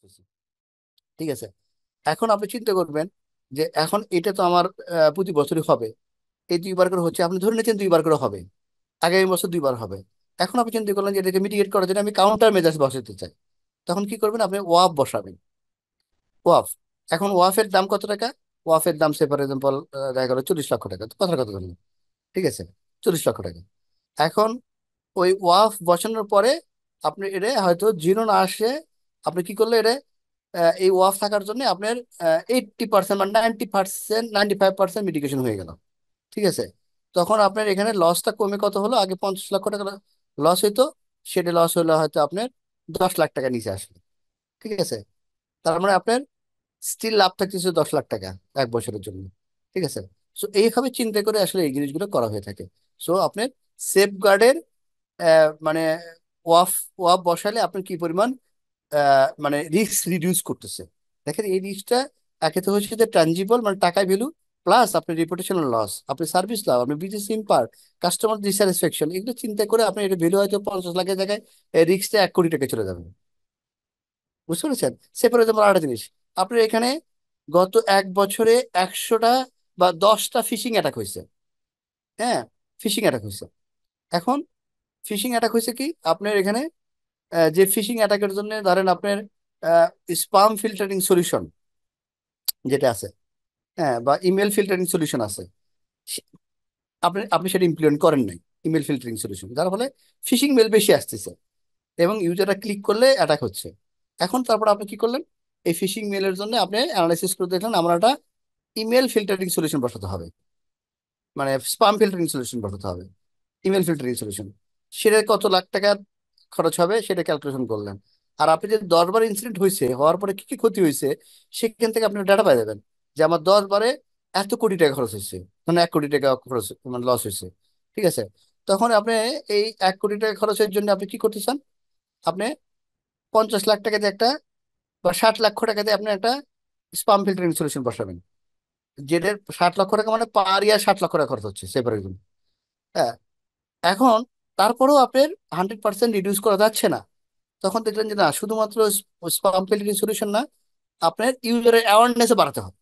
করতেছি। ঠিক আছে, এখন আপনি চিন্তা করবেন যে এখন এটা তো আমার প্রতি বছরই হবে, এই দুইবার করে হচ্ছে, আপনি ধরে নিয়েছেন দুইবার করে হবে, আগামী বছর দুইবার হবে। এখন আপনি চিন্তা করলেন যে এটাকে মিটিগেট করার জন্য আমি কাউন্টার মেজার্স বসাতে চাই। তখন কি করবেন, আপনি ওয়াফ বসাবেন। ওয়াফ, এখন ওয়াফের দাম কত টাকা? ওয়াফের দাম সে ফর এক্সাম্পল দেখা গেলো 40 লক্ষ টাকা, তো কথার কথা ধরলাম। ঠিক আছে, 40 লক্ষ টাকা। এখন ওই ওয়াফ বসানোর পরে আপনি এটা হয়তো জিরো না আসে, আপনি কি করলে এটা এই ওয়াফ থাকার জন্য আপনার 80% বা 90%, 95% মিটিগেশন হয়ে গেল। ঠিক আছে, তখন আপনার এখানে লসটা কমে কত হলো? আগে 50 লক্ষ টাকা লস হইতো, সেটা লস হলো হয়তো আপনার 10 লাখ টাকা নিচে আসলো। ঠিক আছে, তার মানে আপনার স্টিল লাভ থাকতেছে 10 লাখ টাকা এক বছরের জন্য। ঠিক আছে, সো এইভাবে চিন্তা করে আসলে এই জিনিসগুলো করা হয়ে থাকে। সো আপনার সেফ গার্ডের মানে ওয়াফ ওয়াফ বসালে আপনার কি পরিমাণ মানে রিস্ক রিডিউস করতেছে। দেখেন এই রিস্কটা একে তো হচ্ছে যে ট্রানজিবল মানে টাকায় ভ্যালু, প্লাস আপনার রিপুটেশনাল লস, আপনি সার্ভিস লাভ, আপনি বিজনেস ইম্পার, কাস্টমার ডিস্যাটিসফ্যাকশন, এগুলো চিন্তা করে আপনার এটা ভ্যালু হয়তো 50 লাখের জায়গায় রিস্কটা 1 কোটি টাকা চলে যাবে। বুঝতে পেরেছেন? সেপারে যেমন আরেকটা জিনিস, আপনার এখানে গত এক বছরে 100টা বা 10টা ফিশিং অ্যাটাক হয়েছে। হ্যাঁ, ফিশিং অ্যাটাক হয়েছে। এখন ফিশিং অ্যাটাক হয়েছে কি আপনার এখানে, যে ফিশিং অ্যাটাকের জন্য ধরেন আপনার স্পাম ফিল্টারিং সলিউশন যেটা আছে, হ্যাঁ, বা ইমেল ফিল্টারিং সলিউশন আছে, সে- আপনি আপনি সেটা ইমপ্লিমেন্ট করেন নাই। ইমেল ফিল্টারিং সলিউশন, যার ফলে ফিশিং মেল বেশি আসতেছে এবং ইউজাররা ক্লিক করলে অ্যাটাক হচ্ছে। এখন তারপর আপনি কি করলেন, এই ফিশিং মেলের জন্য আপনি অ্যানালাইসিস করে দেখলেন আমরা একটা ইমেল ফিল্টারিং সলিউশন বসাতে হবে, মানে স্পাম ফিল্টারিং সলিউশন বসাতে হবে, ইমেল ফিল্টারিং সলিউশন। সেটা কত লাখ টাকা খরচ হবে সেটা ক্যালকুলেশন করলেন। আর আপনি যে 10 বার ইনসিডেন্ট হয়েছে, হওয়ার পরে কি কি ক্ষতি হয়েছে, সেখান থেকে আপনি ডাটা পাই যাবেন যে আমার 10 বারে এত কোটি টাকা খরচ হয়েছে, মানে 1 কোটি টাকা খরচ মানে লস হয়েছে। ঠিক আছে, তখন আপনি এই 1 কোটি টাকা খরচের জন্য আপনি কি করতে চান? আপনি 50 লাখ টাকা দিয়ে একটা বা 60 লক্ষ টাকা দিয়ে আপনি একটা স্পাম ফিল্টারিং সলিউশন বসাবেন, যেটা 60 লক্ষ টাকা মানে পার ইয়ার 60 লক্ষ টাকা খরচ হচ্ছে সেপারেট। হ্যাঁ, এখন তারপরেও আপনার 100% রিডিউস করা যাচ্ছে না। তখন দেখলেন যে না, শুধুমাত্র স্পাম ফিল্টারিং সলিউশন না, আপনার ইউজারের অ্যাওয়ারনেসে বাড়াতে হবে।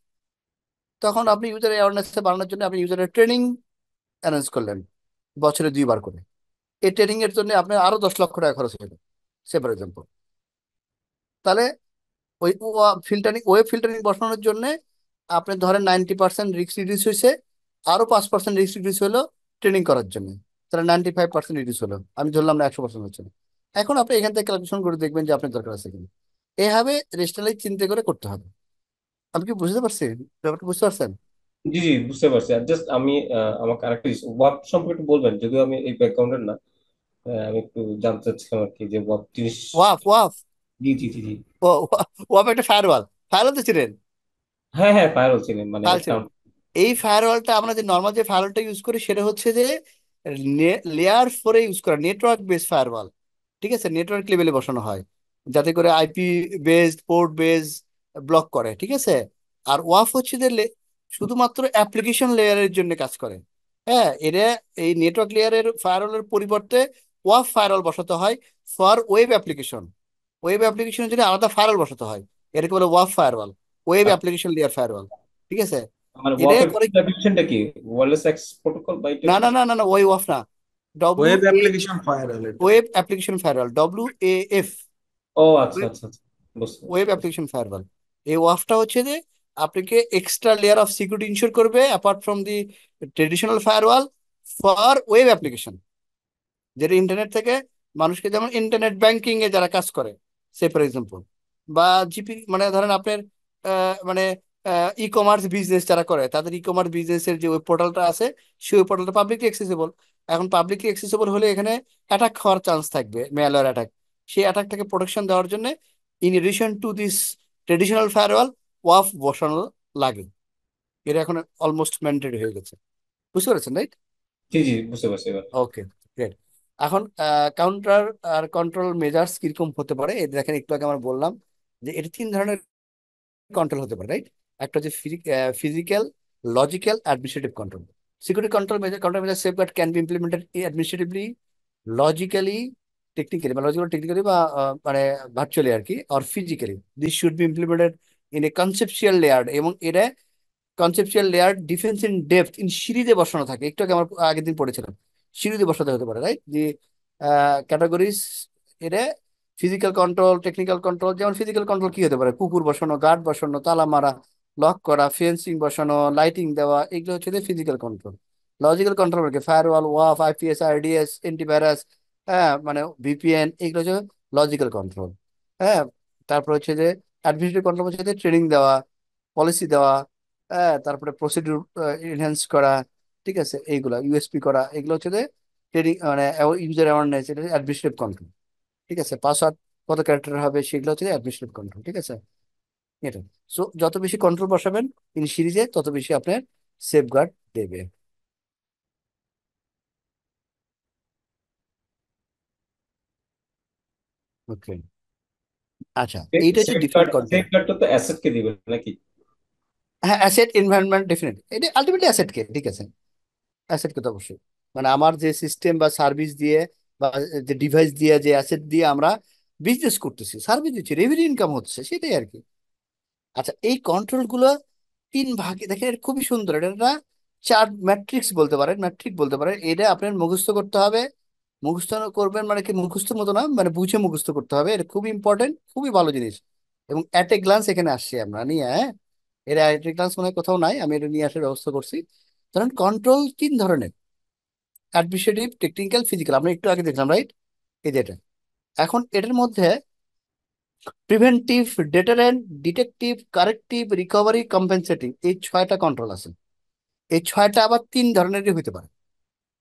তখন আপনি ইউজারের অ্যাওয়ারনেসে বাড়ানোর জন্য আপনি ইউজারের ট্রেনিং অ্যারেঞ্জ করলেন বছরে 2 বার করে। এই ট্রেনিং এর জন্য আপনার আরো 10 লক্ষ টাকা খরচ হলো সে ফর এক্সাম্পল। তাহলে ওই ফিল্টারিং, ওয়েব ফিল্টারিং বসানোর জন্য আপনি ধরেন 90% রিস্ক রিডিউস হয়েছে, আরো 5% রিস্ক রিডিউস হলো ট্রেনিং করার জন্য, তাহলে 95% রিডিউস হলো। আমি ধরলাম না 100% হচ্ছে না। এখন আপনি এখান থেকে ক্যালকুলেশন করে দেখবেন যে আপনার দরকার আছে কিনা। এইভাবে রেস্টাইল চিন্তা করে করতে হবে। আপনি কি বুঝতে পারছেন? ব্যাপারটা বুঝতে পারছেন? জি জি, বুঝতে পারছি। আর জাস্ট আমি আমাকে আরেকটা ওয়াব সম্পর্কে একটু বলবেন, যদিও আমি এই ব্যাকগ্রাউন্ডের না। আমি একটু জানতে চাচ্ছিলাম আর কি, যে ওয়াব জিনিস। ওয়াফ ওয়াফ জি জি জি জি। ও ওয়াফ একটা ফায়ারওয়াল, ফায়ারওয়াল তো ছিলেন। হ্যাঁ হ্যাঁ, ফায়ারওয়াল চিনেন মানে ফায়ার ছিলেন। কারণ। এই ফায়ারওয়ালটা আমরা যে নর্মাল যে ফায়ারওয়ালটা ইউজ করি সেটা হচ্ছে যে লেয়ার ফোরে ইউজ করা নেটওয়ার্ক বেস ফায়ারওয়াল। ঠিক আছে, নেটওয়ার্ক লেভেলে বসানো হয় যাতে করে IP based port base block করে। ঠিক আছে, আর ওয়াফ হচ্ছে যে শুধুমাত্র অ্যাপ্লিকেশন লেয়ারের জন্য কাজ করে। হ্যাঁ, এটা এই নেটওয়ার্ক লেয়ারের ফায়ারওয়ালের পরিবর্তে ওয়াফ ফায়ারওয়াল বসাতে হয় ফর ওয়েব অ্যাপ্লিকেশন। ওয়েব অ্যাপ্লিকেশনের জন্য আলাদা ফায়ারওয়াল বসাতে হয়, এটাকে বলে ওয়াফ ফায়ারওয়াল, ওয়েব আচ্ছা, অ্যাপ্লিকেশন লেয়ার ফায়ারওয়াল। ঠিক আছে, মানে এটা ওয়াফের করে অ্যাপ্লিকেশনটা কি? ওয়্যারলেস অ্যাক্সেস প্রোটোকল বা এই না টাইপের না কিছু? না না না, ওই ওয়াফ না, ডব্লিউ ওয়েব এ অ্যাপ্লিকেশন ফায়ারওয়াল এটা। ওয়েব অ্যাপ্লিকেশন ফায়ারওয়াল, WAF, ও আচ্ছা আচ্ছা আচ্ছা, বুঝতে পারছি ওয়েব বুঝতে অ্যাপ্লিকেশন ফায়ারওয়াল। এই ওয়াফটা হচ্ছে যে আপনাকে extra layer of security ensure করবে apart from the traditional firewall for web application, যেটা ইন্টারনেট থেকে মানুষকে, যেমন ইন্টারনেট ব্যাংকিং এ যারা কাজ করে সে ফর এক্সাম্পল, বা জিপি মানে ধরেন আপনার মানে ই কমার্স বিজনেস যারা করে তাদের ই কমার্স বিজনেসের যে ওয়েব পোর্টালটা আছে, সেই ওয়েব পোর্টালটা পাবলিকলি অ্যাক্সেসিবল। এখন পাবলিকলি অ্যাক্সেসিবল হলে এখানে অ্যাটাক হওয়ার চান্স থাকবে, ম্যালওয়্যার অ্যাটাক। সেই অ্যাটাক থেকে প্রোটেকশন দেওয়ার জন্য in addition to this traditional firewall ওয়াফ বসানো লাগে। এটা এখন অলমোস্ট ম্যান্ডেটরি হয়ে গেছে। বুঝতে পারছেন, রাইট? জি জি, বুঝতে পারছি এবার। ওকে, গ্রেট। এখন কাউন্টার আর কন্ট্রোল মেজার্স কিরকম হতে পারে এই দেখেন, একটু আগে আমরা বললাম যে এটা 3 ধরনের কন্ট্রোল হতে পারে, রাইট? একটা হচ্ছে physical, logical, administrative control. Security control measure safeguard can be implemented administratively, logically, technically বা লজিক্যাল টেকনিক্যালি বা মানে ভার্চুয়ালি আর কি, or physically, this should be implemented in a conceptual layer, এবং এটা conceptual layer defence in depth in সিরিজে বসানো থাকে। একটু আগে আমার আগের দিন পড়েছিলাম, সিরিজে বসাতে হতে পারে, রাইট? দি ক্যাটাগরিজ, এটা ফিজিক্যাল কন্ট্রোল, টেকনিক্যাল কন্ট্রোল। যেমন ফিজিক্যাল কন্ট্রোল কি হতে পারে? কুকুর বসানো, গার্ড বসানো, তালা মারা, লক করা, ফেন্সিং বসানো, লাইটিং দেওয়া, এগুলো হচ্ছে ফিজিক্যাল কন্ট্রোল। লজিক্যাল কন্ট্রোল কি? ফায়ারওয়াল, ওয়াফ, আইপিএস, আরডিএস, এন্টিভাইরাস, হ্যাঁ মানে ভিপিএন, এগুলো হচ্ছে লজিক্যাল কন্ট্রোল। হ্যাঁ, তারপর হচ্ছে যে অ্যাডমিনিস্ট্রেটিভ কন্ট্রোল হচ্ছে ট্রেনিং দেওয়া, পলিসি দেওয়া, হ্যাঁ, তারপরে প্রসিডিউর এনহ্যান্স করা, ঠিক আছে, এইগুলা ইউএসপি করা, এগুলো হচ্ছে ট্রেনিং মানে ইউজার অ্যাওয়ারনেস, এটা অ্যাডমিনিস্ট্রেটিভ কন্ট্রোল। ঠিক আছে, পাসওয়ার্ড কত ক্যারেক্টার হবে, সেগুলো হচ্ছে অ্যাডমিনিস্ট্রেটিভ কন্ট্রোল। ঠিক আছে, এটা। সো যত বেশি কন্ট্রোল বসাবেন ইন সিরিজে, তত বেশি আপনার সেফগার্ড দেবে। ওকে, আচ্ছা, এইটা হচ্ছে সেফগার্ড ডিফারেন্ট কন্ট্রোল। সেফগার্ডটা তো অ্যাসেটকে দিবেন নাকি? হ্যাঁ, অ্যাসেট এনভায়রনমেন্ট ডেফিনেট, এটা আলটিমেটলি অ্যাসেটকে, ঠিক আছে, অ্যাসেটকে তো অবশ্যই, মানে আমার যে সিস্টেম বা সার্ভিস দিয়ে বা যে ডিভাইস দিয়ে, যে অ্যাসেট দিয়ে আমরা বিজনেস করতেছি, সার্ভিস দিচ্ছি, রেভিনিউ ইনকাম হচ্ছে, সেটাই আর কি। আচ্ছা, এই কন্ট্রোল গুলো তিন ভাগে দেখেন, এটা খুবই সুন্দর, এটা একটা চার ম্যাট্রিক্স বলতে পারেন, ম্যাট্রিক বলতে পারেন। এটা আপনার মুখস্থ করতে হবে। মুখস্থ করবেন মানে কি, মুখস্থর মতো না, মানে বুঝে মুখস্থ করতে হবে, এটা খুবই ইম্পর্টেন্ট, খুবই ভালো জিনিস। এবং অ্যাট এ গ্লান্স এখানে আসছি আমরা নিয়ে, হ্যাঁ, এটা অ্যাট এ গ্লান্স মনে হয় কোথাও নাই, আমি এটা নিয়ে আসার ব্যবস্থা করছি। ধরেন কন্ট্রোল তিন ধরনের: অ্যাডমিনিস্ট্রেটিভ, টেকনিক্যাল, ফিজিক্যাল, আমরা একটু আগে দেখলাম, রাইট? এই যে এটা, এখন এটার মধ্যে preventive, deterrent, detective, corrective, recovery, compensative, এই ছয়টা কন্ট্রোল আছে। এই ছয়টা আবার তিন ধরনেরই হতে পারে,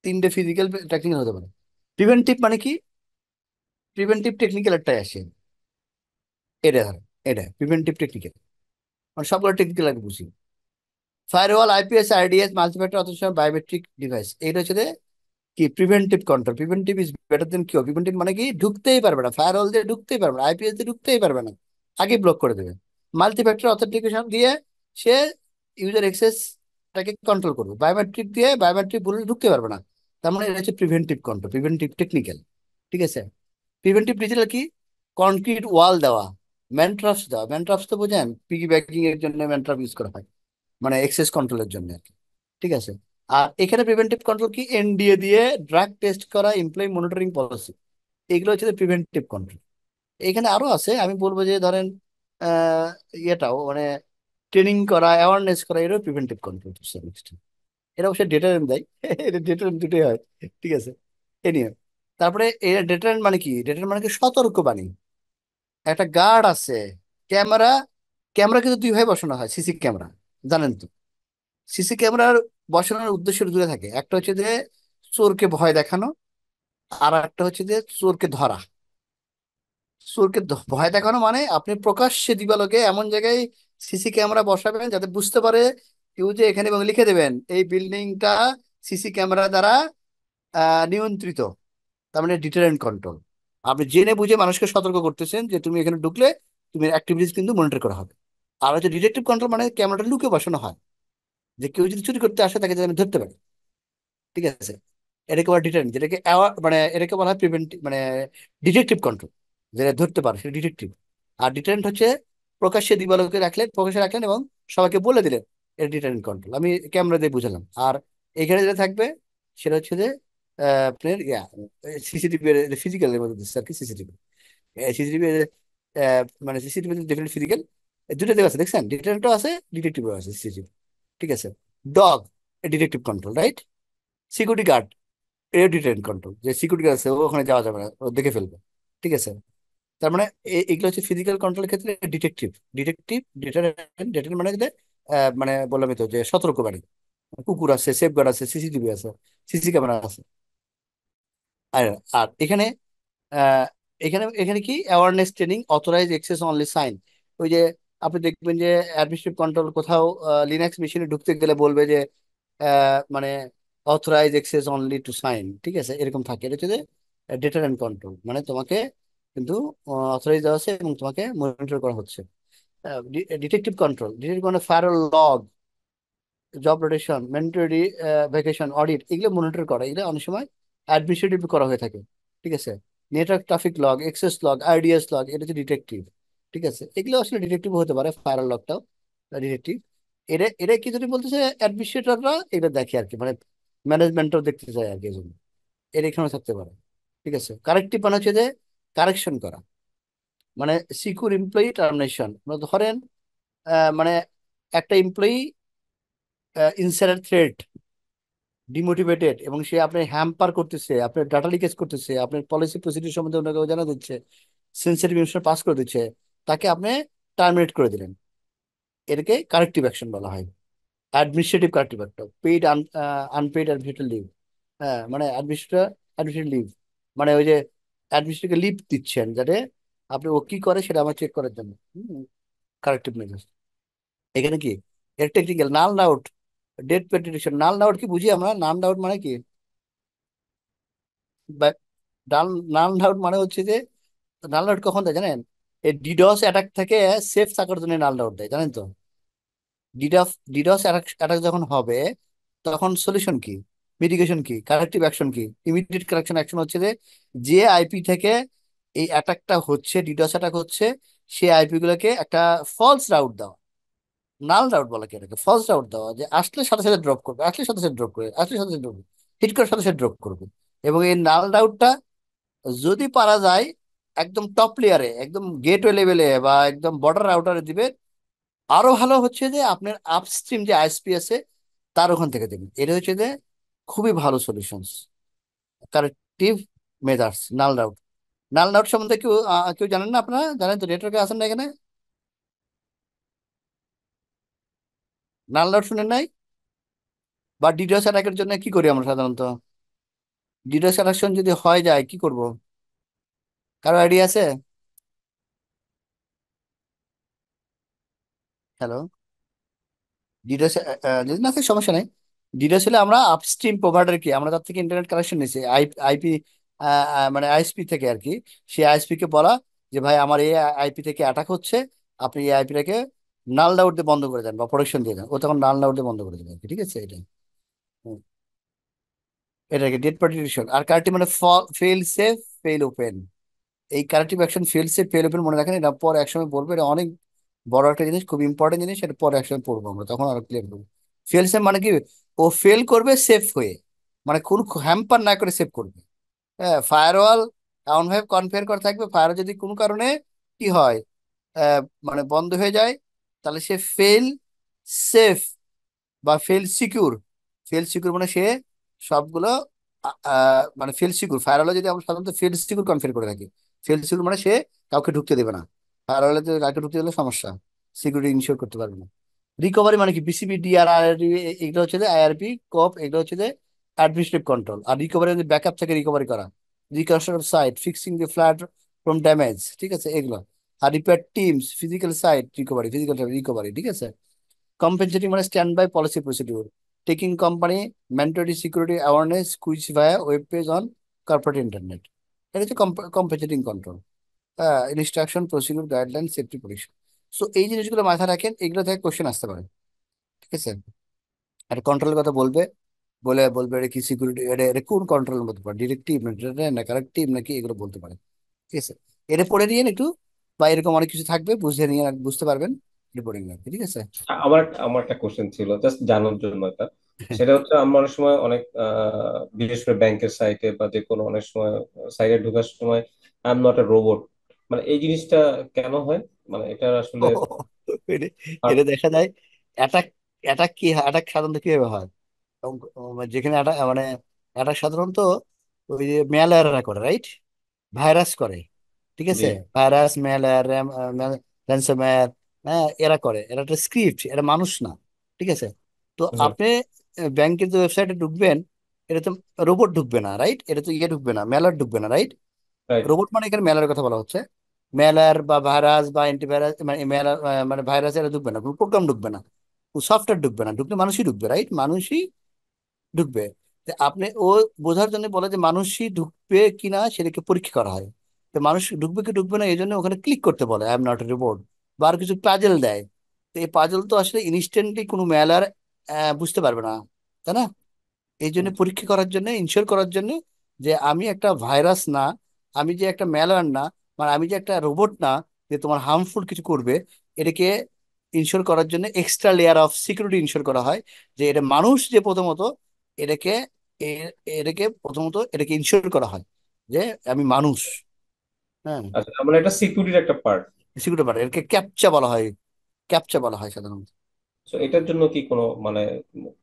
তিনটে ফিজিক্যাল, টেকনিক্যাল হতে পারে। প্রিভেন্টিভ মানে কি? প্রিভেন্টিভ টেকনিক্যাল একটাই আসে, এটা ধরেন, এটা প্রিভেন্টিভ টেকনিক্যাল, মানে সবগুলো টেকনিক্যাল আগে বুঝি। Firewall, IPS, IDs, multifactor authentication, biometric device, এইটা হচ্ছে কি preventive control. Preventive is better then cure. Preventive মানে কি, ঢুকতেই পারবে না, ফায়ারওয়াল দিয়ে ঢুকতেই পারবে না, আইপিএস দিয়ে ঢুকতেই পারবে না, আগে ব্লক করে দেবে। মাল্টিফ্যাক্টর অথেন্টিকেশন দিয়ে সে ইউজার অ্যাক্সেসটাকে কন্ট্রোল করবে। বায়োমেট্রিক দিয়ে বায়োমেট্রিক বলে ঢুকতে পারবে না। তার মানে এটা হচ্ছে প্রিভেন্টিভ কন্ট্রোল, প্রিভেন্টিভ টেকনিক্যাল। ঠিক আছে, প্রিভেন্টিভ ডিজিটাল কি? কনক্রিট ওয়াল দেওয়া, ম্যানট্রাপস দেওয়া। ম্যানট্রাপস তো বোঝেন, পিগি ব্যাকিং এর জন্য ম্যানট্রাপ ইউজ করা হয়, মানে এক্সেস কন্ট্রোলের জন্য আর কি। ঠিক আছে, আর এখানে প্রিভেন্টিভ কন্ট্রোল কি? এনডিএ দিয়ে ড্রাগ টেস্ট করা, এমপ্লয়ি মনিটরিং পলিসি, এগুলো হচ্ছে প্রিভেন্টিভ কন্ট্রোল। এখানে আরো আছে, আমি বলবো যে ধরেন আহ ইয়েটাও মানে ট্রেনিং করা, অ্যাওয়ারনেস করা, এটাও প্রিভেন্টিভ কন্ট্রোল। এটা অবশ্যই ডেটারেন্ট দেয়, এটা ডেটারেন্ট দুটোই হয়। ঠিক আছে, এ নিয়ে তারপরে এটা ডেটারেন্ট মানে কি? ডেটারেন্ট মানে কি? সতর্কবাণী। একটা গার্ড আছে, ক্যামেরা, ক্যামেরা কিন্তু দুই ভাবে বসানো হয়, সিসি ক্যামেরা, জানেন তো? সিসি ক্যামেরার বসানোর উদ্দেশ্য দূরে থাকে, একটা হচ্ছে যে চোরকে ভয় দেখানো, আর একটা হচ্ছে যে চোরকে ধরা। চোরকে ভয় দেখানো মানে আপনি প্রকাশ্যে দিবালোকে এমন জায়গায় সিসি ক্যামেরা বসাবেন যাতে বুঝতে পারে কেউ যে এখানে, এবং লিখে দেবেন এই বিল্ডিংটা সিসি ক্যামেরা দ্বারা নিয়ন্ত্রিত। তার মানে ডিটারেন্ট কন্ট্রোল। আপনি জেনে বুঝে মানুষকে সতর্ক করতেছেন যে তুমি এখানে ঢুকলে তুমি অ্যাক্টিভিটিস কিন্তু মনিটর করা হবে। আর হচ্ছে ডিটেকটিভ কন্ট্রোল, মানে ক্যামেরাটা লুকে বসানো হয়, যে কেউ যদি চুরি করতে আসে তাকে যেন আমি ধরতে পারি। ঠিক আছে, এটাকে বলা ডিটেন, যেটাকে মানে এটাকে বলা হয় প্রিভেন্টিভ, মানে ডিটেকটিভ কন্ট্রোল, যেটা ধরতে পারে সেটা ডিটেকটিভ। আর ডিটারেন্ট হচ্ছে প্রকাশ্যে দিবালোকে রাখলেন, প্রকাশ্যে রাখলেন এবং সবাইকে বলে দিলেন, এটা ডিটারেন্ট কন্ট্রোল। আমি ক্যামেরা দিয়ে বুঝালাম। আর এখানে যেটা থাকবে সেটা হচ্ছে যে আপনার সিসিটিভি, ফিজিক্যালের মধ্যে দিচ্ছে আর কি, সিসিটিভি। সিসিটিভি মানে সিসিটিভি ডিফারেন্ট, ফিজিক্যাল, দুটো দিকে আছে, দেখছেন? ডিটারেন্টও আছে, ডিটেকটিভও আছে সিসিটিভি। ঠিক আছে, dog, detective control, right? Security guard, এটা ডিটেইন কন্ট্রোল, যে সিকিউরিটি গার্ড আছে ও ওখানে যাওয়া যাবে না, ও দেখে ফেলবে। ঠিক আছে, তার মানে এগুলো হচ্ছে ফিজিক্যাল কন্ট্রোলের ক্ষেত্রে ডিটেকটিভ। ডিটেকটিভ, ডিটারেন্ট, ডিটারেন্ট মানে যে, মানে বললামই তো যে সতর্কবাণী। কুকুর আছে, সেফগার্ড আছে, সিসিটিভি আছে, সিসি ক্যামেরা আছে। আর আর এখানে আহ, এখানে এখানে কি awareness training, authorize access only sign. ওই যে আপনি দেখবেন যে অ্যাডমিনিস্ট্রেটিভ কন্ট্রোল কোথাও লিনাক্স মেশিনে ঢুকতে গেলে বলবে যে মানে authorize access only to sign. ঠিক আছে, এরকম থাকে। এটা হচ্ছে যে ডেটার অ্যান্ড কন্ট্রোল, মানে তোমাকে কিন্তু অথরাইজ দেওয়া আছে এবং তোমাকে মনিটর করা হচ্ছে। Detective control, detective control, fire log, job rotation, mandatory vacation, audit, এগুলো মনিটর করা, এগুলো অনেক সময় অ্যাডমিনিস্ট্রেটিভ করা হয়ে থাকে। ঠিক আছে, network traffic log, access log, IDS log, এটা হচ্ছে ডিটেকটিভ। ঠিক আছে, এগুলো আসলে ডিটেকটিভ হতে পারে, ফায়ার লগটাও ডিটেকটিভ। এটা এটা কি যদি বলতেছে অ্যাডমিনিস্ট্রেটররা এটা দেখে আর কি, মানে ম্যানেজমেন্টও দেখতে চায় আর কি, এই জন্য এর এখানে থাকতে পারে। ঠিক আছে, কারেক্টিভ মানে হচ্ছে যে কারেকশন করা, মানে সিকিউর এমপ্লয়ি টার্মিনেশন। ধরেন মানে একটা এমপ্লয়ি ইনসাইডার থ্রেট, ডিমোটিভেটেড, এবং সে আপনার হ্যাম্পার করতেছে, আপনার ডাটা লিকেজ করতেছে, আপনার পলিসি প্রসিডিউর সম্বন্ধে অন্য কাউকে জানা দিচ্ছে, সেন্সিটিভ ইনফরমেশন পাস করে দিচ্ছে, তাকে আপনি টার্মিনেট করে দিলেন। এটাকে কারেক্টিভ অ্যাকশন বলা হয়। অ্যাডমিনিস্ট্রেটিভ কারেক্টিভ একটা পেইড আনপেইড অ্যাডমিনিস্ট্রেটিভ লিভ। হ্যাঁ, মানে অ্যাডমিনিস্ট্রেটিভ লিভ, মানে ওই যে অ্যাডমিনিস্ট্রেটিভ লিভ দিচ্ছেন যাতে আপনি ও কি করে সেটা আমার চেক করার জন্য। কারেক্টিভ মেজার্স এখানে কি, এর টেকনিক্যাল নাল আউট, ডেট পেটিশন। নাল আউট কি বুঝি আমরা? নাল আউট মানে কি? ডাল নাল আউট মানে হচ্ছে যে, নাল আউট কখন দেয় জানেন? এই ডিডস অ্যাটাক থেকে সেফ থাকার জন্য নাল আউট দেয়, জানেন তো? ডিডস ডিডস অ্যাটাক যখন হবে, তখন সলিউশন কি, মিটিগেশন কি, কারেক্টিভ অ্যাকশন কি? ইমিডিয়েট কারেকশন অ্যাকশন হচ্ছে যে, যে আইপি থেকে এই অ্যাটাকটা হচ্ছে, ডিডস অ্যাটাক হচ্ছে, সেই আইপি গুলোকে একটা ফলস রাউট দেওয়া। নাল রাউট বলা কি এটাকে? ফলস রাউট দেওয়া, যে আসলে সাথে সাথে ড্রপ করবে, আসলে সাথে সাথে ড্রপ করবে, আসলে সাথে সাথে ড্রপ করবে, হিট করার সাথে সাথে ড্রপ করবে। এবং এই নাল রাউটটা যদি পারা যায় একদম টপ লেয়ারে, একদম গেটওয়ে লেভেলে বা একদম বর্ডার রাউটারে দিবে। আরো ভালো হচ্ছে যে আপনার আপস্ট্রিম যে আইএসপি আছে তার ওখান থেকে দেবেন। এটা হচ্ছে যে খুবই ভালো সলিউশনস, কারেক্টিভ মেজার্স, নাল আউট। নাল আউট সম্বন্ধে কেউ কেউ জানেন না? আপনারা জানেন তো? নেটওয়ার্কে আছেন না এখানে? নাল আউট শুনেন নাই? বা ডিডোস অ্যাটাকের জন্য কি করি আমরা সাধারণত? ডিডোস অ্যাটাকশন যদি হয় যায় কি করব? কারো আইডিয়া আছে? হ্যালো? ডিডোস যদি না থাকে সমস্যা নেই। ডিডোস হলে আমরা আপস্ট্রিম প্রোভাইডার কি, আমরা তার থেকে ইন্টারনেট কানেকশন নিয়েছি, আইপি, মানে আইএসপি থেকে আর কি। সেই আইএসপি কে বলা যে ভাই আমার এই আইপি থেকে অ্যাটাক হচ্ছে, আপনি এই আইপিটাকে নাল আউট দিয়ে বন্ধ করে দেন বা প্রোটেকশন দিয়ে দেন। ও তখন নাল আউট দিয়ে বন্ধ করে দেবে আর কি। ঠিক আছে, এটা এটাকে ডেট পার্টিশন। আর কারেক্টিভ মানে ফেল সেফ, ফেল ওপেন। এই corrective action fail safe, fail open মনে রাখেন, এটা পরে একসময় বলবো। এটা অনেক বড় একটা জিনিস, খুব ইম্পর্টেন্ট জিনিস। এটা পরে একসময় পড়বো আমরা, তখন আরো ক্লিয়ার করবো। ফেল সেফ মানে কি? ও ফেল করবে সেফ হয়ে, মানে কোন হ্যাম্পার না করে সেভ করবে। হ্যাঁ, ফায়ারওয়াল এমন ভাবে কনফিগার করা থাকবে, ফায়ার যদি কোনো কারণে কি হয়, আহ, মানে বন্ধ হয়ে যায়, তাহলে সে ফেল সেফ বা ফেল সিকিউর। ফেল সিকিউর মানে সে সবগুলো মানে ফেল সিকিউর, ফায়ারওয়ালে যদি আমরা সাধারণত ফেল সিকিউর কনফিগার করে থাকি। ফেল সিকিউর মানে সে কাউকে ঢুকতে দেবে না। ফায়ারওয়ালে কাউকে ঢুকতে দিলে সমস্যা, সিকিউরিটি ইনশিওর করতে পারবে না। রিকভারি মানে কি? বিসিবি, ডিআরআরবি, এগুলো হচ্ছে যে আইআরপি, কপ, এগুলো হচ্ছে যে অ্যাডমিনিস্ট্রেটিভ কন্ট্রোল। আর রিকভারি যদি ব্যাকআপ থেকে রিকভারি করা, reconstruction site, fixing the flat from damage. ঠিক আছে, এগুলো। আর repair teams, physical site recovery, physical recovery. ঠিক আছে। কম্পেনসেটিং মানে stand by policy procedure, taking company mandatory security awareness quiz via web page on corporate internet. এটা হচ্ছে compensating control, instruction, procedure, guideline, safety পরিষেবা। সো এই জিনিসগুলো মাথায় রাখেন, এগুলো থেকে কোশ্চেন আসতে পারে। ঠিক আছে, আর কন্ট্রোলের কথা বলবে, বলে বলবে এটা কি সিকিউরিটি, এটা এটা কোন কন্ট্রোলের মধ্যে পড়ে, ডিরেক্টিভ না কারেক্টিভ নাকি, এগুলো বলতে পারে। ঠিক আছে, এটা পড়ে নিয়ে একটু, বা এরকম অনেক কিছু থাকবে, বুঝে নিয়ে বুঝতে পারবেন রিপোর্টিং। ঠিক আছে। আমার আমার একটা কোশ্চেন ছিল জাস্ট জানার জন্য এটা। সেটা হচ্ছে আমরা অনেক সময় অনেক বিশেষ করে ব্যাংকের সাইটে বা যে কোনো অনেক সময় সাইটে ঢোকার সময় I am not a robot, মানে এই জিনিসটা কেন হয়? মানে এটা আসলে এটা এটা দেখা যায়। অ্যাটাক, অ্যাটাক কি হয়, অ্যাটাক সাধারণত কিভাবে হয়? যেখানে মানে অ্যাটাক সাধারণত ওই যে ম্যালওয়্যাররা করে, রাইট? ভাইরাস করে। ঠিক জি। আছে, ভাইরাস, ম্যালওয়্যার, র্যানসমওয়্যার, হ্যাঁ, এরা করে। এরা একটা স্ক্রিপ্ট, এরা মানুষ না। ঠিক আছে। তো হুম। আপনি ব্যাংকের যে ওয়েবসাইটে ঢুকবেন, এটা তো রোবট ঢুকবে না, রাইট? এটা তো ইয়ে ঢুকবে না, ম্যালওয়্যার ঢুকবে না, রাইট? রাইট। রোবট মানে এখানে মেলার কথা বলা হচ্ছে। মেলার বা ভাইরাস বা অ্যান্টিভাইরাস, মানে মেলার মানে ভাইরাস, এরা ঢুকবে না, কোনো প্রোগ্রাম ঢুকবে না, সফটওয়্যার ঢুকবে না। ঢুকলে মানুষই ঢুকবে, রাইট? মানুষই ঢুকবে। তো আপনি ও বোঝার জন্য বলে যে মানুষই ঢুকবে কিনা সেটাকে পরীক্ষা করা হয়। তো মানুষ ঢুকবে কি ঢুকবে না এই জন্য ওখানে ক্লিক করতে বলে I am not a robot, বা আর কিছু পাজেল দেয়। তো এই পাজেল তো আসলে ইনস্ট্যান্টলি কোনো মেলার বুঝতে পারবে না, তাই না? এই জন্য পরীক্ষা করার জন্য, ইনশিওর করার জন্য যে আমি একটা ভাইরাস না, আমি যে একটা ম্যালওয়্যার না, মানে আমি যে একটা রোবট না যে তোমার হার্মফুল কিছু করবে, এটাকে ইনশোর করার জন্য extra layer of security insure করা হয়। যে এটা মানুষ যে প্রথমত এটাকে এটাকে ইনশোর করা হয় যে আমি মানুষ। হ্যাঁ, আচ্ছা, তার মানে এটা সিকিউরিটির একটা পার্ট। সিকিউরিটি পার্ট, এটাকে ক্যাপচা বলা হয়, ক্যাপচা বলা হয় সাধারণত। তো এটার জন্য কি কোনো মানে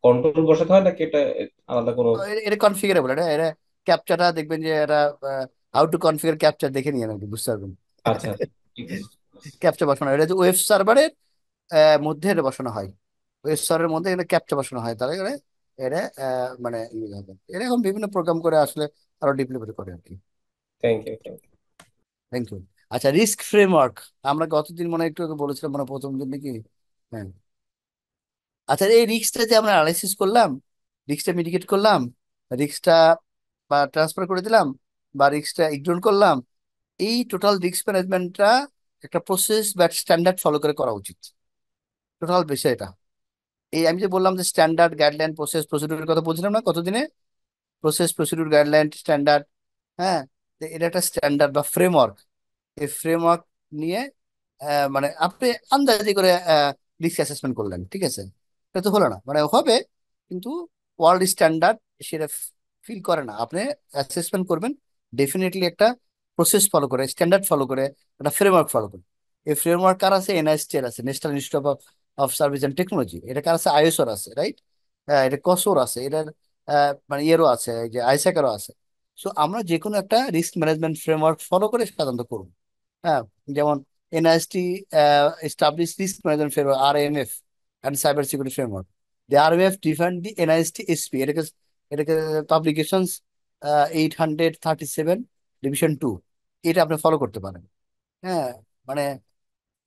কন্ট্রোল বসাতে হয় নাকি এটা আলাদা কোনো? এটা কনফিগারেবল, এটা এটা ক্যাপচাটা দেখবেন যে এটা হাউ টু কনফিগার ক্যাপচা দেখে নিয়ে নাকি বুঝতে পারবেন। আচ্ছা আচ্ছা, ঠিক আছে। ক্যাপচা বসানো হয়, এটা ওয়েব সার্ভারের মধ্যে এটা বসানো হয়, ওয়েব সার্ভারের মধ্যে এটা ক্যাপচা বসানো হয়, তাহলে এটা এটা মানে ইয়ে হবে। এরকম বিভিন্ন প্রোগ্রাম করে আসলে আরো ডেভেলপ করে আর কি। Thank you, thank you. Thank you. আচ্ছা, রিস্ক ফ্রেমওয়ার্ক আমরা গতদিন মনে হয় একটু আগে বলেছিলাম, মানে প্রথম দিন নাকি? হ্যাঁ। আচ্ছা, এই রিস্কটা যে আমরা অ্যানালাইসিস করলাম, রিস্কটা মিটিগেট করলাম, রিস্কটা বা ট্রান্সফার করে দিলাম, বা রিস্কটা ইগনোর করলাম, এই টোটাল রিস্ক ম্যানেজমেন্টটা একটা প্রসেস বা স্ট্যান্ডার্ড ফলো করে করা উচিত, টোটাল বিষয়টা। এই আমি যে বললাম যে স্ট্যান্ডার্ড গাইডলাইন প্রসেস প্রসিডিউরের কথা বলছিলাম না কতদিনে, প্রসেস প্রসিডিউর গাইডলাইন স্ট্যান্ডার্ড। হ্যাঁ, তো এটা একটা স্ট্যান্ডার্ড বা ফ্রেমওয়ার্ক। এই ফ্রেমওয়ার্ক নিয়ে মানে আপনি আন্দাজে করে রিস্ক অ্যাসেসমেন্ট করলেন, ঠিক আছে? এটা তো হলো না, মানে হবে কিন্তু ওয়ার্ল্ড স্ট্যান্ডার্ড সেটা ফিল করে না। আপনি অ্যাসেসমেন্ট করবেন ডেফিনেটলি একটা প্রসেস ফলো করে, স্ট্যান্ডার্ড ফলো করে, একটা ফ্রেমওয়ার্ক ফলো করে। এই ফ্রেমওয়ার্ক কার আছে? এনআইএসটি এর আছে, national institute of service and technology. এটা কার আছে? আইএসওর আছে, রাইট? এটা কসোর আছে, এটার মানে ইয়েরও আছে, এই যে আইস্যাকেরও আছে। সো আমরা যে কোনো একটা রিস্ক ম্যানেজমেন্ট ফ্রেমওয়ার্ক ফলো করে সাধারণত করবো। হ্যাঁ, যেমন এনআইএসটি established risk management framework RMF and cyber security framework. The RMF defined the NIST SP, এটাকে পাবলিকেশনস 837 ডিভিশন 2, এটা আপনি ফলো করতে পারেন। হ্যাঁ, মানে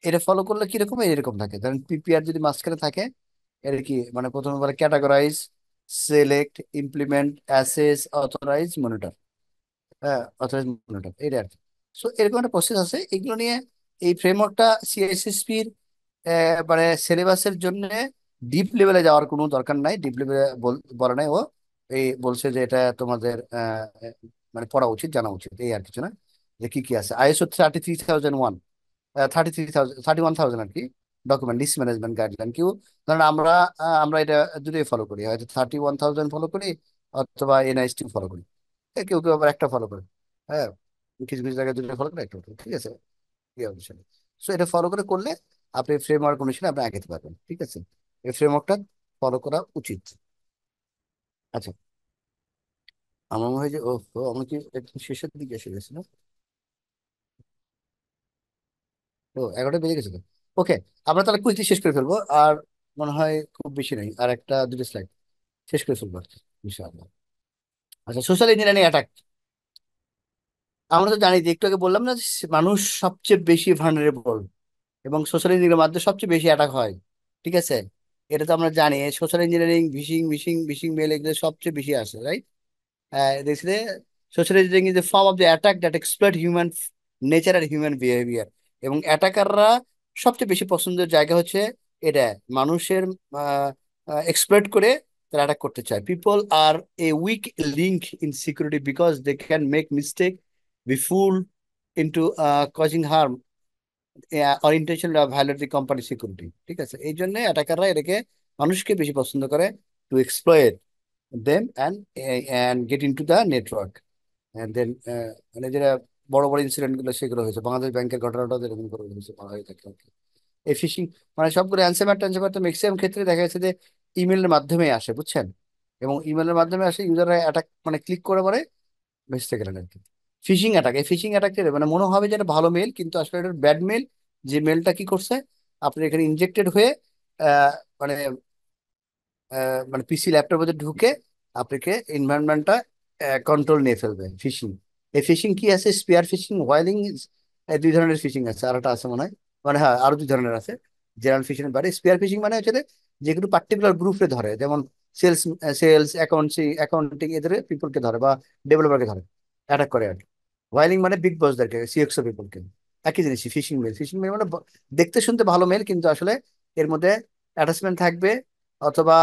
এটা ফলো করলে কিরকম এরকম থাকে, ধরেন পিপিআর যদি মাঝখানে থাকে, এটা কি মানে প্রথমে বলে categorize, select, implement, assess, authorize, monitor. হ্যাঁ, অথরাইজ মনিটর, এটা আর কি। সো এরকম একটা প্রসেস আছে, এগুলো নিয়ে এই ফ্রেমওয়ার্কটা সিআইএসএসপির মানে সিলেবাসের জন্য ডিপ লেভেলে যাওয়ার কোনো দরকার নাই, ডিপ লেভেলে বলে নাই ও। এই বলছে যে এটা তোমাদের মানে পড়া উচিত, জানা উচিত, এই আর কিছু না। যে কি কি আছে, আইএসও 33,001, 31,000 আর কি, ডকুমেন্ট রিস্ক ম্যানেজমেন্ট গাইডলাইন কিউ। ধরেন আমরা এটা দুটোই ফলো করি, হয়তো 31,000 ফলো করি অথবা এনআইএসটি ফলো করি। কেউ কেউ আবার একটা ফলো করে। হ্যাঁ, কিছু কিছু জায়গায় দুটো ফলো করে, একটা ফলো, ঠিক আছে, এই অনুসারে। সো এটা ফলো করে করলে আপনি ফ্রেমওয়ার্ক অনুসারে আপনি আগাতে পারবেন, ঠিক আছে? এই ফ্রেমওয়ার্কটা ফলো করা উচিত। আচ্ছা, আমার মনে হয় যে ও ও, আমরা কি একদম শেষের দিকে এসে গেছি না? ও, 11টা বেজে গেছে তো। ওকে, আমরা তাহলে কুইজটি শেষ করে ফেলবো। আর মনে হয় খুব বেশি নেই, আর একটা দুটো স্লাইড শেষ করে ফেলবো আর কি, ইনশাআল্লাহ। আচ্ছা, সোশ্যাল ইঞ্জিনিয়ারিং অ্যাটাক। আমরা তো জানি যে একটু আগে বললাম না যে মানুষ সবচেয়ে বেশি ভালনারেবল এবং সোশ্যাল ইঞ্জিনিয়ারিং মাধ্যমে সবচেয়ে বেশি অ্যাটাক হয়, ঠিক আছে? এটা তো আমরা জানি, social engineering, vishing vishing vishing mail, এগুলো সবচেয়ে বেশি আসে, রাইট? দেখছিলে, social engineering is a form of the attack that exploit human nature আর হিউম্যান বিহেভিয়ার। এবং অ্যাটাকাররা সবচেয়ে বেশি পছন্দের জায়গা হচ্ছে এটা, মানুষের এক্সপ্লয়েট করে তারা অ্যাটাক করতে চায়। People are a weak link in security because they can make mistake, be fool into causing harm or intention violate the company security, ঠিক আছে? এই জন্য অ্যাটাকাররা এটাকে, মানুষকে বেশি পছন্দ করে to exploit them and get into the network. Then মানে যেটা বড় বড় ইনসিডেন্ট গুলো সেগুলো হয়েছে, বাংলাদেশ ব্যাংকের ঘটনাটাও এরকম করে হয়েছে, বলা হয়ে থাকে আর কি। এই ফিশিং মানে সবগুলো অ্যানসার ট্যানসার তো ম্যাক্সিমাম ক্ষেত্রে দেখা যাচ্ছে যে ইমেলের মাধ্যমে আসে, বুঝছেন? এবং ইমেলের মাধ্যমে আসে, ইউজাররা অ্যাটাক মানে ক্লিক করে পরে ভেস্তে গেলেন আর কি। ফিশিং অ্যাটাক, এই ফিশিং অ্যাটাক মানে মনে হবে যে এটা ভালো মেল, কিন্তু আসলে এটা ব্যাড মেল। যে মেলটা কি করছে, আপনার এখানে ইনজেক্টেড হয়ে আহ, মানে মানে পিসি ল্যাপটপের মধ্যে ঢুকে আপনাকে এনভায়রনমেন্টটা কন্ট্রোল নিয়ে ফেলবে, ফিশিং। এই ফিশিং কি আছে? স্পিয়ার ফিশিং, হোয়াইলিং, দুই ধরনের ফিশিং আছে, আর একটা আছে মনে হয়, মানে হ্যাঁ আরো দুই ধরনের আছে। জেনারেল ফিশিং এর বাইরে স্পিয়ার ফিশিং মানে হচ্ছে যে কোনো পার্টিকুলার গ্রুপে ধরে, যেমন সেলস সেলস অ্যাকাউন্টিং এদের পিপলকে ধরে, বা ডেভেলপারকে ধরে, অ্যাটাক করে আর কি। হোয়াইলিং মানে বিগ বসদেরকে, সিএক্সও পিপলকে। একই জিনিস ফিশিং মেল। ফিশিং মেল মানে দেখতে শুনতে ভালো মেল, কিন্তু আসলে এর মধ্যে অ্যাটাচমেন্ট থাকবে অথবা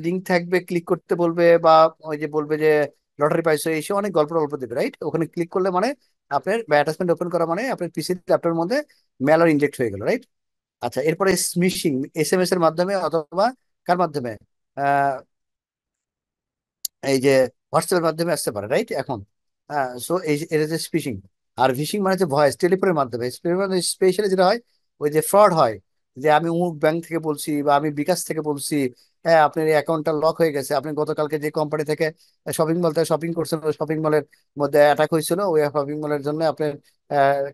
লিঙ্ক থাকবে, ক্লিক করতে বলবে, বা ওই যে বলবে যে লটারি পাইছো, এসে অনেক গল্প টল্প দেবে, রাইট? ওখানে ক্লিক করলে মানে আপনার অ্যাটাচমেন্ট ওপেন করা মানে আপনার পিসি ল্যাপটপের মধ্যে ম্যালওয়্যার ইনজেক্ট হয়ে গেল, রাইট? আচ্ছা, এরপরে স্মিশিং, এসএমএস এর মাধ্যমে অথবা কার মাধ্যমে, এই যে হোয়াটসঅ্যাপের মাধ্যমে আসতে পারে, রাইট? এখন সো এটা যে স্পিশিং। আর ফিশিং মানে হচ্ছে ভয়েস টেলিফোনের মাধ্যমে। স্পেশালি যেটা হয়, ওই যে ফ্রড হয়, যে আমি অমুক ব্যাংক থেকে বলছি বা আমি বিকাশ থেকে বলছি, হ্যাঁ আপনার এই অ্যাকাউন্টটা লক হয়ে গেছে, আপনি গতকালকে যে কোম্পানি থেকে শপিং মল থেকে শপিং করছেন, ওই শপিং মলের মধ্যে অ্যাটাক হয়েছিল, ওই শপিং মলের জন্য আপনার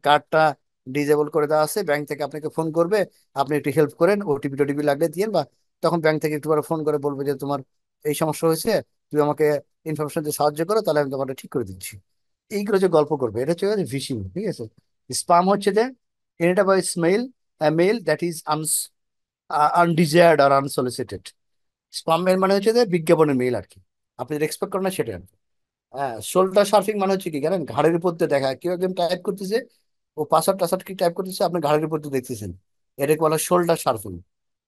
কার্ডটা ডিজেবল করে দেওয়া আছে, ব্যাংক থেকে আপনাকে ফোন করবে, আপনি একটু হেল্প করেন, ওটিপি টোটিপি লাগলে দিয়েন, বা তখন ব্যাংক থেকে একটু ফোন করে বলবে যে তোমার এই সমস্যা হয়েছে, তুমি আমাকে ইনফরমেশন দিয়ে সাহায্য করো, তাহলে আমি তোমাকে ঠিক করে দিচ্ছি। এইগুলো যে গল্প করবে, এটা হচ্ছে ফিশিং, ঠিক আছে। স্পাম হচ্ছে যে এটা by smell, mail that is undesired আর আনসলিসিটেড। স্পাম মেল মানে হচ্ছে যে বিজ্ঞাপনের মেল আর কি, আপনি যেটা এক্সপেক্ট করেন না সেটা আর কি। হ্যাঁ, শোল্ডার সার্ফিং মানে হচ্ছে কি জানেন, ঘাড়ের উপর দিয়ে দেখা, কেউ একজন টাইপ করতেছে, ও পাসওয়ার্ড টাসওয়ার্ড কি টাইপ করতেছে, আপনি ঘাড়ের উপর দিয়ে দেখতেছেন, এটাকে বলা শোল্ডার সার্ফিং।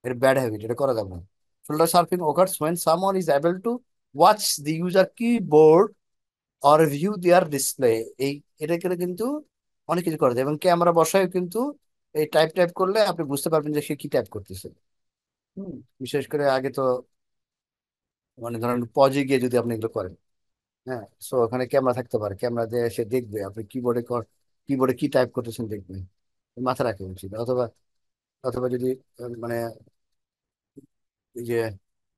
এটা ব্যাড হ্যাবিট, এটা করা যাবে না। Shoulder surfing occurs when someone is able to watch the user keyboard or view their display। এই এটা করে কিন্তু অনেক কিছু করা যায়, এবং ক্যামেরা বসায় কিন্তু এই টাইপ টাইপ করলে আপনি বুঝতে পারবেন যে সে কি টাইপ করতেছে। হুম, বিশেষ করে আগে তো মানে ধরেন পজে গিয়ে যদি আপনি এগুলো করেন, হ্যাঁ, সো ওখানে ক্যামেরা থাকতে পারে, ক্যামেরা দিয়ে সে দেখবে আপনি কিবোর্ডে কি টাইপ করতেছেন দেখবে, মাথা রাখা উচিত। অথবা অথবা যদি মানে এই যে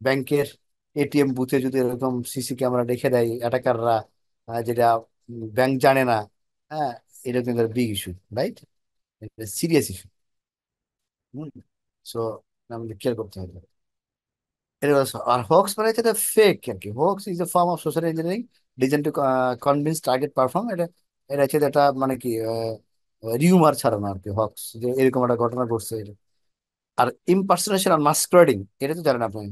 ব্যাংকের এটিএম বুথে যদি এরকম সিসি ক্যামেরা রেখে দেয় অ্যাটাকাররা, যেটা ব্যাংক জানে না, হ্যাঁ, এটা কিন্তু big issue, right? Serious issue. Hmm, so আমাদের কেয়ার করতে হবে। আর হোক্স মানে হচ্ছে ফেক আর কি। Hoax is a form of social engineering design to convince target perform. এটা এটা হচ্ছে একটা মানে কি রিউমার ছাড়ানো আর কি, হক্স যে এরকম একটা ঘটনা ঘটছে এটা। আর ইম্পার্সোনেশন আর মাস্কুরেডিং, এটা তো জানেন আপনি।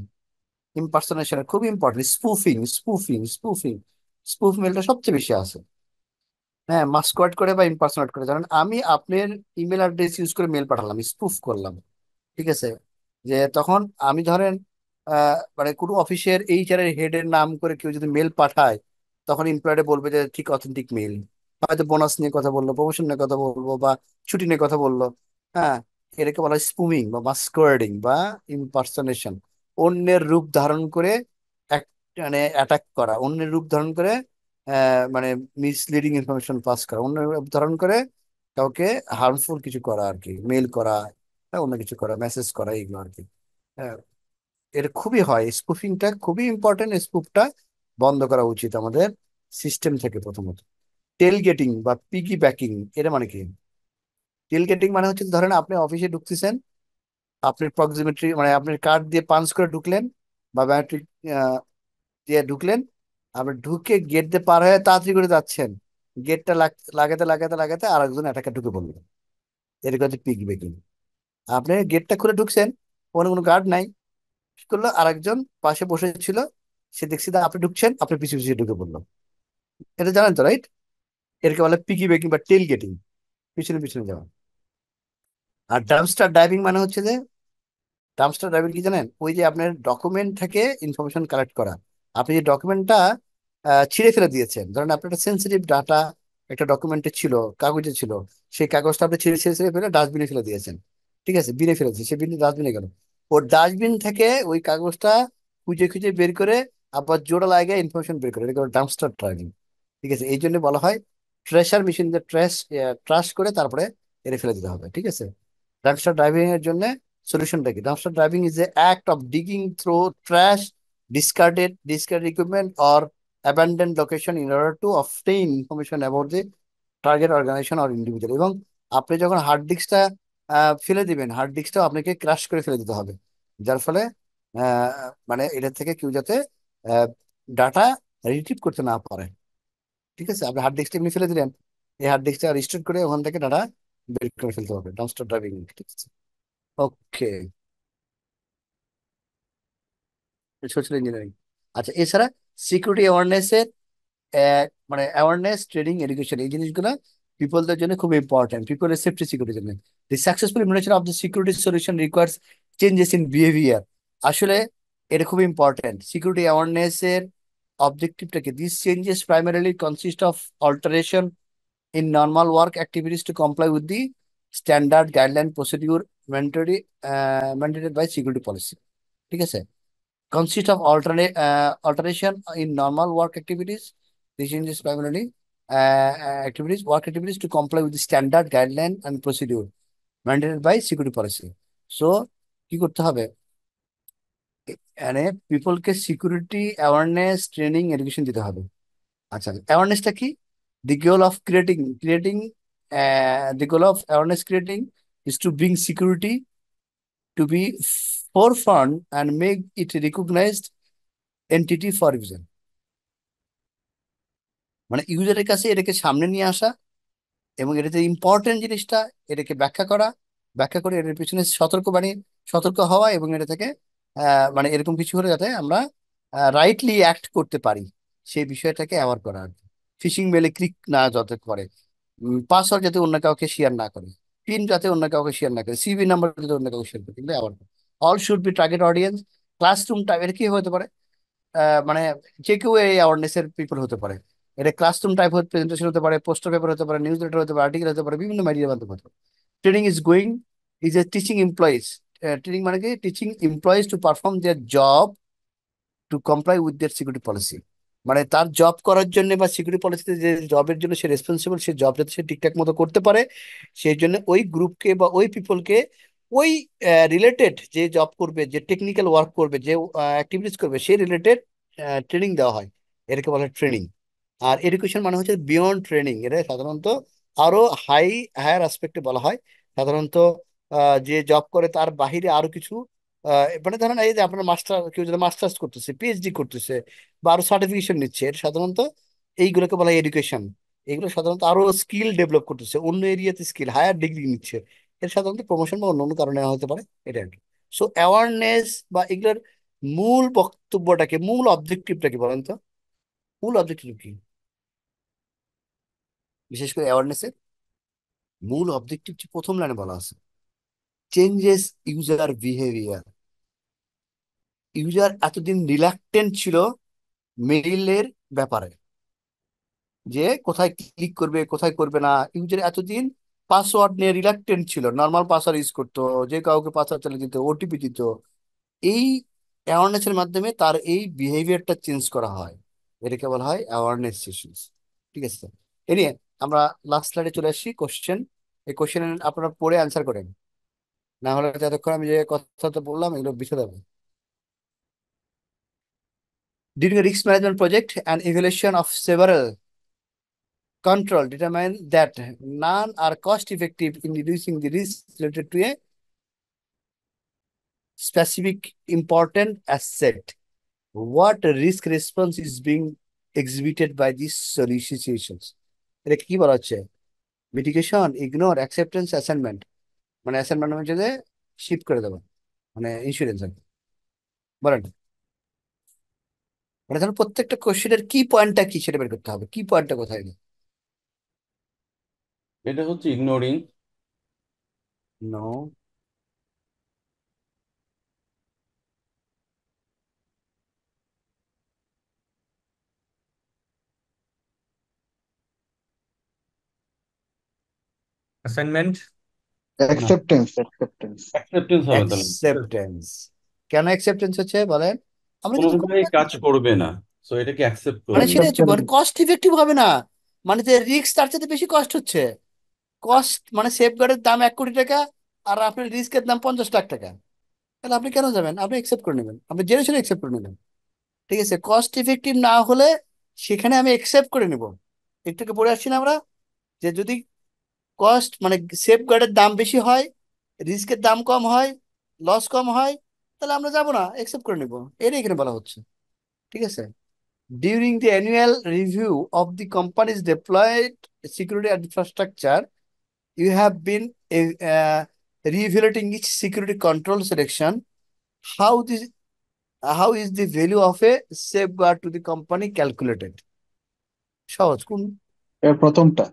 ইম্পার্সোনেশন খুব ইম্পর্টেন্ট। স্পুফিং স্পুফ মেলটা সবচেয়ে বেশি আছে। হ্যাঁ, মাস্কুয়েট করে বা ইম্পার্সোনেট করে, জানেন আমি আপনার ইমেল অ্যাড্রেস ইউজ করে মেল পাঠালাম, স্পুফ করলাম, ঠিক আছে। যে তখন আমি ধরেন মানে কোনো অফিসের এইচআর এর হেড এর নাম করে কেউ যদি মেল পাঠায়, তখন এমপ্লয়ারে বলবে যে ঠিক অথেন্টিক মেল। হয়তো বোনাস নিয়ে কথা বললো, প্রমোশন নিয়ে কথা বলবো, বা ছুটি নিয়ে কথা বললো। হ্যাঁ, এটাকে বলা হয় স্পুমিং বা মাস্কুয়ার্ডিং বা ইমপারসনেশন। অন্যের রূপ ধারণ করে এক- মানে অ্যাটাক করা, অন্যের রূপ ধারণ করে মানে মিসলিডিং ইনফরমেশন পাস করা, অন্যের রূপ ধারণ করে কাউকে হার্মফুল কিছু করা আর কি, মেল করা, অন্য কিছু করা, মেসেজ করা, এইগুলো আর কি। হ্যাঁ, এটা খুবই হয়, স্পুফিংটা খুবই ইম্পর্টেন্ট। স্পুফটা বন্ধ করা উচিত আমাদের সিস্টেম থেকে প্রথমত। টেল গেটিং বা পিগি ব্যাকিং, এটা মানে কি? টেল গেটিং মানে হচ্ছে ধরেন আপনি অফিসে ঢুকতেছেন, আপনি প্রক্সিমিটি মানে আপনি কার্ড দিয়ে পাঞ্চ করে ঢুকলেন বা বায়োমেট্রিক দিয়ে ঢুকলেন, আপনি ঢুকে গেট দিয়ে পার হয়ে তাড়াতাড়ি করে যাচ্ছেন, গেটটা লাগাতে লাগাতে লাগাতে আরেকজন অ্যাটাকে ঢুকে পড়লো, এরকম হচ্ছে পিগি ব্যাকিং। আপনি গেটটা খুলে ঢুকছেন, কোনো কোনো গার্ড নাই, কি করলো, আরেকজন পাশে বসে ছিল, সে দেখছি যে আপনি ঢুকছেন, আপনি পিছিয়ে পিছিয়ে ঢুকে পড়লো। এটা জানেন তো, রাইট? এরকে বলে পিকি ব্যাকিং বা টেল গেটিং, পিছনে পিছনে যাওয়া। আর ডাম্পস্টার ড্রাইভিং মানে হচ্ছে যে, ডাম্পস্টার ড্রাইভিং কি জানেন, ওই যে আপনার ডকুমেন্ট থেকে ইনফরমেশন কালেক্ট করা। আপনি যে ডকুমেন্টটা ছিঁড়ে ফেলে দিয়েছেন, ধরেন আপনার একটা সেন্সিটিভ ডাটা একটা ডকুমেন্টে ছিল, কাগজে ছিল, সেই কাগজটা আপনি ছিঁড়ে ছিঁড়ে ছিঁড়ে ফেলে ডাস্টবিনে ফেলে দিয়েছেন, ঠিক আছে, বিনে ফেলেছে, সে বিনে ডাস্টবিনে গেল, ওর ডাস্টবিন থেকে ওই কাগজটা খুঁজে খুঁজে বের করে আবার জোড়া লাগিয়ে ইনফরমেশন বের করে, এটা ডাম্পস্টার ড্রাইভিং, ঠিক আছে। এই জন্য বলা হয় ট্রেশার মেশিন দিয়ে ট্রাশ করে তারপরে এনে ফেলে দিতে হবে, ঠিক আছে। ডাম্পস্টার ড্রাইভিং এর জন্য সলিউশনটা কি? Dumpster driving is a act of digging through trash, discarded equipment or abandoned location in order to obtain information about the target organization or individual। এবং আপনি যখন হার্ড ডিস্কটা ফেলে দিবেন, হার্ড ডিস্কটাও আপনাকে ক্রাশ করে ফেলে দিতে হবে, যার ফলে আহ, মানে এটা থেকে কেউ যাতে ডাটা রিট্রিভ করতে না পারে, ঠিক আছে। আপনি হার্ড ডিস্কটা এমনি ফেলে দিলেন, এই হার্ড ডিস্কটা রিস্টোর করে ওখান থেকে ডাটা বের করে ফেলতে হবে, ডাম্পস্টার ড্রাইভিং, ঠিক আছে। ওকে, সোশ্যাল ইঞ্জিনিয়ারিং। আচ্ছা, এছাড়া সিকিউরিটি অ্যাওয়ারনেসের মানে অ্যাওয়ারনেস ট্রেনিং এডুকেশন, এই জিনিসগুলো পিপলদের জন্য খুব ইম্পর্টেন্ট, পিপলের সেফটি সিকিউরিটির জন্য। The successful implementation of the security solution requires changes in behaviour. আসলে এটা খুব ইম্পর্টেন্ট, সিকিউরিটি অ্যাওয়ারনেস এর অবজেক্টিভটাকে, this changes primarily consist of alteration in normal work activities to comply with the standard guideline procedure mandated by security policy. ঠিক আছে? Consist of alteration in normal work activities. This changes primarily work activities to comply with the standard guideline and procedure mandated by security policy. So কি করতে হবে? মানে পিপলকে security awareness training education দিতে হবে। আচ্ছা, অ্যাওয়ারনেসটা কি? The goal of creating the goal of awareness creating is to bring security to be forefront and make it recognized entity for user। মানে ইউজারের কাছে এটাকে সামনে নিয়ে আসা এবং এটাতে ইম্পর্টেন্ট জিনিসটা এটাকে ব্যাখ্যা করা, ব্যাখ্যা করে এটার পিছনে সতর্ক হওয়া এবং এটা থেকে মানে এরকম কিছু হলে যাতে আমরা রাইটলি অ্যাক্ট করতে পারি সেই বিষয়টাকে অ্যাওয়ার করা আর কি। ফিশিং মেলে ক্লিক না যাতে করে, পাসওয়ার্ড যাতে অন্য কাউকে শেয়ার না করে, পিন যাতে অন্য কাউকে শেয়ার না করে, সিভি নাম্বার যাতে অন্য কাউকে শেয়ার করে, কিন্তু অ্যাওয়ার করে। All should be target audience. Classroom type এটা কি হতে পারে? মানে যে কেউ এই অ্যাওয়ারনেস এর পিপল হতে পারে। এটা ক্লাসরুম টাইপ প্রেজেন্টেশন হতে পারে, পোস্টার পেপার হতে পারে, নিউজ লেটার হতে পারে, আর্টিকেল হতে পারে, বিভিন্ন মিডিয়ার মাধ্যমে হতে পারে। Training is a teaching employees. Training মানে কি? Teaching employees two perform there job to comply with their security policy. মানে তার জব করার জন্য বা সিকিউরিটি পলিসিতে যে জবের জন্য সে রেসপন্সিবল, সে জব যাতে সে ঠিকঠাক মতো করতে পারে সেই জন্য ওই গ্রুপকে বা ওই পিপলকে ওই রিলেটেড যে জব করবে, যে টেকনিক্যাল ওয়ার্ক করবে, যে অ্যাক্টিভিটিস করবে সেই রিলেটেড ট্রেনিং দেওয়া হয়। এটাকে বলা হয় ট্রেনিং। আর এডুকেশন মানে হচ্ছে বিয়ন্ড ট্রেনিং। এটা সাধারণত আরো হায়ার আসপেক্টে বলা হয়। সাধারণত যে জব করে তার বাহিরে আরো কিছু মানে ধরেন এই যে আপনার কেউ যদি মাস্টার্স করতেছে, পিএইচডি করতেছে বা আরো সার্টিফিকেশন নিচ্ছে, এটা সাধারণত এইগুলোকে বলা হয় এডুকেশন। এগুলো সাধারণত আরো স্কিল ডেভেলপ করতেছে, অন্য এরিয়াতে স্কিল হায়ার ডিগ্রি নিচ্ছে, এটা সাধারণত প্রমোশন বা অন্য অন্য কারণে হতে পারে। এটা আর কি। সো অ্যাওয়ারনেস বা এগুলোর মূল বক্তব্যটাকে, মূল অবজেক্টিভটাকে বলেন তো? মূল অবজেক্টিভ কি বিশেষ করে অ্যাওয়ারনেসের? মূল অবজেক্টিভ যে প্রথম লাইনে বলা আছে, চেঞ্জেস ইউজার বিহেভিয়ার। ইউজার এতদিন রিলাক্টেন্ট ছিল মেইলের ব্যাপারে, যে কোথায় ক্লিক করবে কোথায় করবে না। ইউজার এতদিন পাসওয়ার্ড নিয়ে রিলাক্টেন্ট ছিল, নর্মাল পাসওয়ার্ড ইউজ করতো, যে কাউকে পাসওয়ার্ড চালিয়ে দিত, ওটিপি দিত। এই অ্যাওয়ারনেসের মাধ্যমে তার এই বিহেভিয়ারটা চেঞ্জ করা হয়। এটাকে বলা হয় অ্যাওয়ারনেস সেশনস। ঠিক আছে স্যার? এ নিয়ে আমরা লাস্ট স্লাইডে চলে আসছি। কোশ্চেন, এই কোশ্চেন আপনারা পড়ে অ্যান্সার করেন, না হলে যতক্ষণ আমি যে কথাটা বললাম এগুলো বিশদ হবে। During a risk management project, an evaluation of several control determined that none are cost effective in reducing the risk related to a specific important asset. What risk response is being exhibited by these solicitations? এটা কি বলা হচ্ছে? Mitigation, ignore, acceptance, assignment. মানে assignment হচ্ছে যে shift করে দেবো, মানে ইন্স্যুরেন্স। বলেন। মানে ধরুন প্রত্যেকটা কোশ্চেনের কি পয়েন্টটা কি সেটা বের করতে হবে, কি পয়েন্টটা কোথায়? এটা হচ্ছে ইগনোরিং। নো। অ্যাসাইনমেন্ট। না। অ্যাকসেপ্টেন্স। অ্যাকসেপ্টেন্স হবে তাহলে। অ্যাকসেপ্টেন্স। কেন অ্যাকসেপ্টেন্স হচ্ছে বলেন? আমরা কিছু করবো কোনোটাই না কাজ কিন্তু। করবে না, সো এটাকে অ্যাকসেপ্ট মানে করবে। সেটা হচ্ছে মানে কস্ট ইফেক্টিভ হবে না, মানে যে রিস্ক তার সাথে বেশি কস্ট হচ্ছে। কস্ট মানে সেফগার্ডের দাম 1 কোটি টাকা, আর আপনার রিস্কের দাম 50 লাখ টাকা। তাহলে আপনি কেন যাবেন? আপনি অ্যাকসেপ্ট করে নেবেন, আপনি জেনে শুনে অ্যাকসেপ্ট করে নেবেন। ঠিক আছে? কস্ট ইফেক্টিভ না হলে সেখানে আমি অ্যাকসেপ্ট করে নেব। একটুকে পড়ে আসছি না আমরা, যে যদি কস্ট মানে সেফগার্ডের দাম বেশি হয়, রিস্কের দাম কম হয়, লস কম হয়, তাহলে আমরা যাবো না, অ্যাকসেপ্ট করে নেবো। এটাই এখানে বলা হচ্ছে। ঠিক আছে? During the annual review of the company's deployed security infrastructure, you have been reevaluating each security control selection. How this how is the value of a safeguard to the company calculated? সহজ কোন? এর প্রথমটা।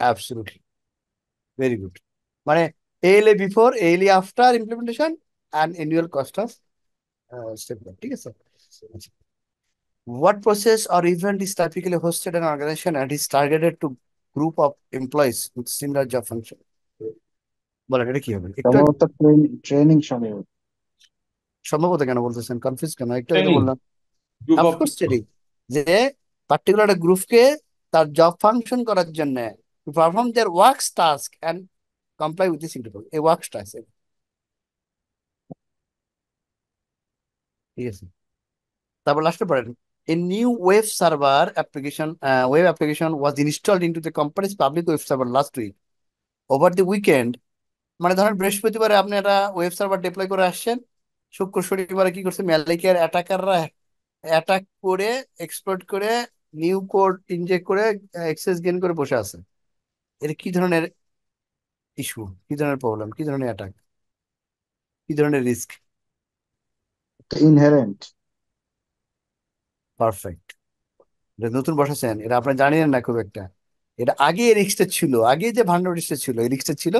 Absolutely, very good. মানে ALA before, ALA after implementation, and annual cost of safeguard। ঠিক আছে? What process or event is typically hosted in an organization and is targeted to group of employees with similar job function? বলেন এটা কি হবে একটু সম্ভবত training সম্ভবত। সম্ভবত কেন বলতেছেন কনফিউজ কেন একটু আগে তো ট্রেনিং বললাম গ্রুপ অফ অফকোর্স ট্রেনিং যে পার্টিকুলার একটা গ্রুপকে তার জব ফাংশন করার জন্য to perform their works task and comply with this interview এই ওয়ার্কস টাস্ক ঠিক আছে তারপর লাস্টে পড়েন A new web application was installed into the company's public web server last week. Over the weekend, মানে ধরেন বৃহস্পতিবারে আপনি একটা ওয়েব সার্ভার ডিপ্লয় করে আসছেন, শুক্র শনিবারে কি করছে ম্যালিকের অ্যাটাকাররা অ্যাটাক করে এক্সপ্লয়েট করে নিউ কোড ইনজেক্ট করে অ্যাক্সেস গেইন করে বসে আছে। এটা কি ধরনের ইস্যু, কি ধরনের প্রবলেম, কি ধরনের অ্যাটাক, কি ধরনের রিস্ক? ইনহেরেন্ট। পারফেক্ট। এটা নতুন বসাচ্ছেন, এটা আপনি জানেন না খুব একটা। এটা আগে এই রিস্কটা ছিল, আগে যে ভান্ডার রিস্কটা ছিল এই রিস্কটা ছিল,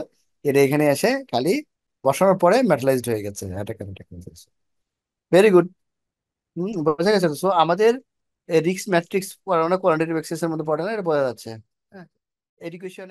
এটা এখানে এসে খালি বসানোর পরে ম্যাটালাইজড হয়ে গেছে, অ্যাটাকার অ্যাটাক হয়ে গেছে। Very good. বোঝা গেছে। সো আমাদের রিস্ক ম্যাট্রিক্স পড়ানো কোয়ান্টিটেটিভ এক্সেসের মধ্যে পড়ে না, এটা বোঝা যাচ্ছে। হ্যাঁ, এডুকেশন